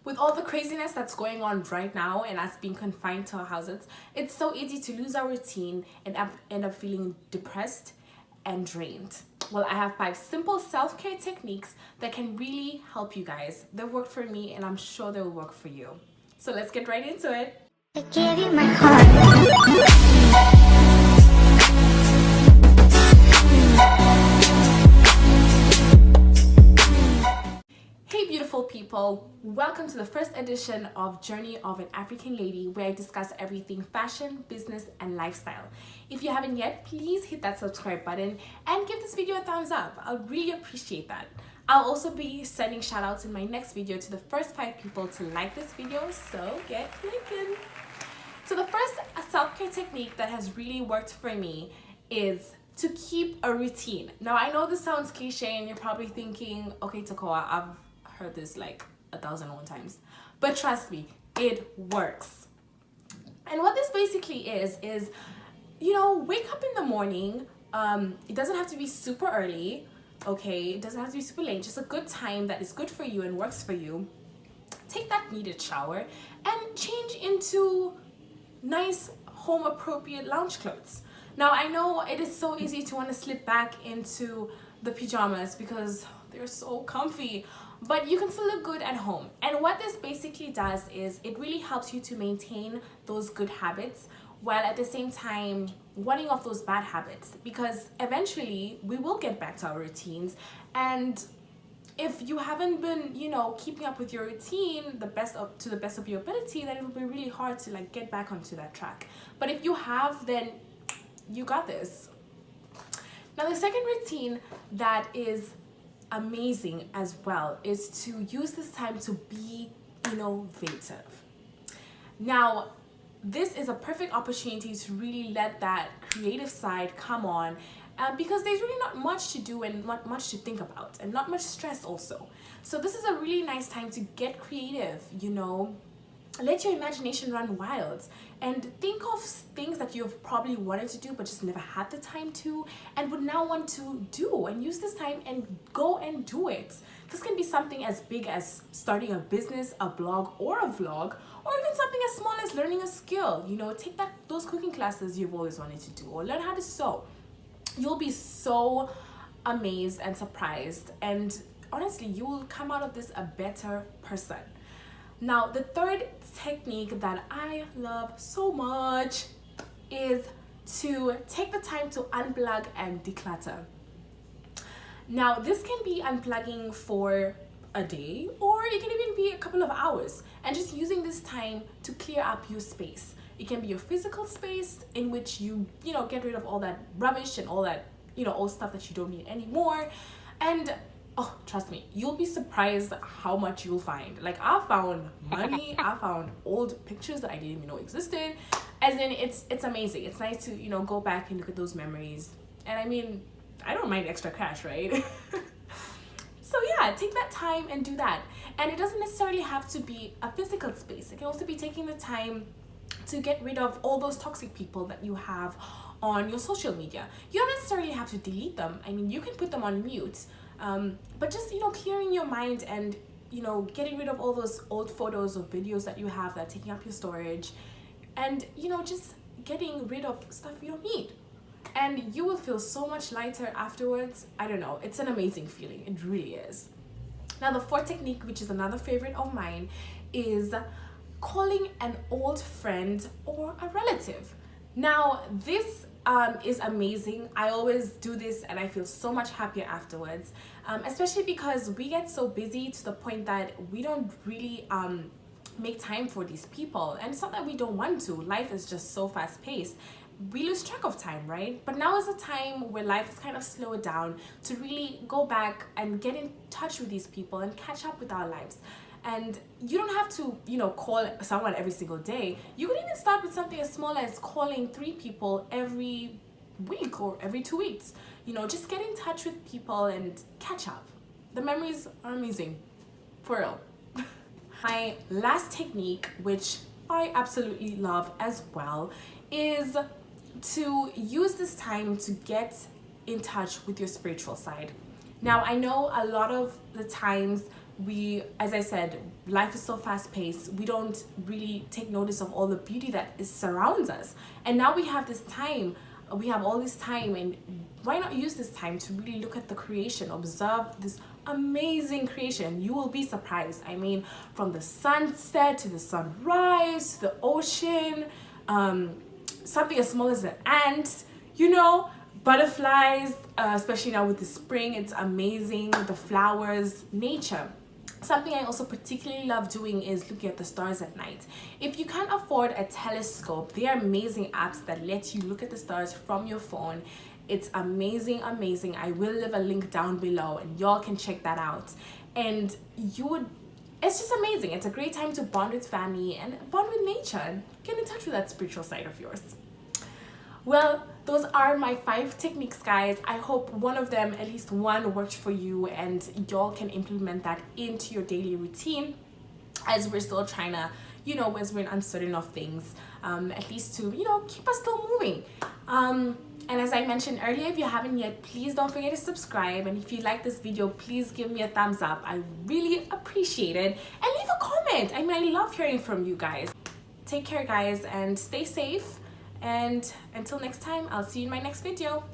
With all the craziness that's going on right now and us being confined to our houses, it's so easy to lose our routine and end up feeling depressed and drained. Well, I have 5 simple self-care techniques that can really help you guys. They've worked for me and I'm sure they will work for you. So let's get right into it. I gave you my heart. Hey beautiful people, welcome to the first edition of Journey of an African Lady, where I discuss everything fashion, business and lifestyle. If you haven't yet, please hit that subscribe button and give this video a thumbs up. I'll really appreciate that. I'll also be sending shout outs in my next video to the first 5 people to like this video, so get clicking. So the first self-care technique that has really worked for me is to keep a routine. Now I know this sounds cliche and you're probably thinking, okay Tekowa, I've heard this like 1,001 times, but trust me, it works. And what this basically is wake up in the morning. It doesn't have to be super early, okay? It doesn't have to be super late, just a good time that is good for you and works for you. Take that needed shower and change into nice home appropriate lounge clothes. Now I know it is so easy to want to slip back into the pajamas because they're so comfy, but you can still look good at home. And what this basically does is it really helps you to maintain those good habits while at the same time warding off those bad habits, because eventually we will get back to our routines. And if you haven't been, keeping up with your routine to the best of your ability, then it'll be really hard to like get back onto that track. But if you have, then you got this. Now the second routine that is amazing as well is to use this time to be innovative. Now this is a perfect opportunity to really let that creative side come on, because there's really not much to do and not much to think about and not much stress also. So this is a really nice time to get creative, let your imagination run wild and think of things that you've probably wanted to do but just never had the time to and would now want to do, and use this time and go and do it. This can be something as big as starting a business, a blog or a vlog, or even something as small as learning a skill. Take those cooking classes you've always wanted to do, or learn how to sew. You'll be so amazed and surprised, and honestly you will come out of this a better person. Now the third technique that I love so much is to take the time to unplug and declutter. Now this can be unplugging for a day, or it can even be a couple of hours, and just using this time to clear up your space. It can be your physical space in which you get rid of all that rubbish and all that old stuff that you don't need anymore. And oh, trust me, you'll be surprised how much you'll find. Like I found money, I found old pictures that I didn't even know existed. As in, it's amazing. It's nice to go back and look at those memories. And I mean, I don't mind extra cash, right? So yeah, take that time and do that. And it doesn't necessarily have to be a physical space. It can also be taking the time to get rid of all those toxic people that you have on your social media. You don't necessarily have to delete them. I mean, you can put them on mute. But just clearing your mind and getting rid of all those old photos or videos that you have that are taking up your storage, and just getting rid of stuff you don't need, and you will feel so much lighter afterwards. I don't know, it's an amazing feeling. It really is. Now the fourth technique, which is another favorite of mine, is calling an old friend or a relative. Now this is amazing. I always do this and I feel so much happier afterwards, especially because we get so busy to the point that we don't really make time for these people. And it's not that we don't want to. Life is just so fast paced, we lose track of time, right? But now is a time where life is kind of slowed down to really go back and get in touch with these people and catch up with our lives. And you don't have to, call someone every single day. You could even start with something as small as calling 3 people every week or every 2 weeks. Just get in touch with people and catch up. The memories are amazing, for real. My last technique, which I absolutely love as well, is to use this time to get in touch with your spiritual side. Now, I know a lot of the times as I said, life is so fast paced, we don't really take notice of all the beauty that surrounds us. And now we have this time, we have all this time, and why not use this time to really look at the creation, observe this amazing creation. You will be surprised. I mean, from the sunset to the sunrise to the ocean, something as small as an ant, you know, butterflies, especially now with the spring, it's amazing, the flowers, nature. Something I also particularly love doing is looking at the stars at night. If you can't afford a telescope, there are amazing apps that let you look at the stars from your phone. It's amazing. I will leave a link down below and y'all can check that out. And it's just amazing. It's a great time to bond with family and bond with nature and get in touch with that spiritual side of yours. Well, those are my 5 techniques, guys. I hope one of them, at least one, worked for you and y'all can implement that into your daily routine as we're still trying to, you know, as we're uncertain of things, at least to, you know, keep us still moving. And as I mentioned earlier, if you haven't yet, please don't forget to subscribe. And if you like this video, please give me a thumbs up. I really appreciate it. And leave a comment. I mean, I love hearing from you guys. Take care, guys, and stay safe. And until next time, I'll see you in my next video.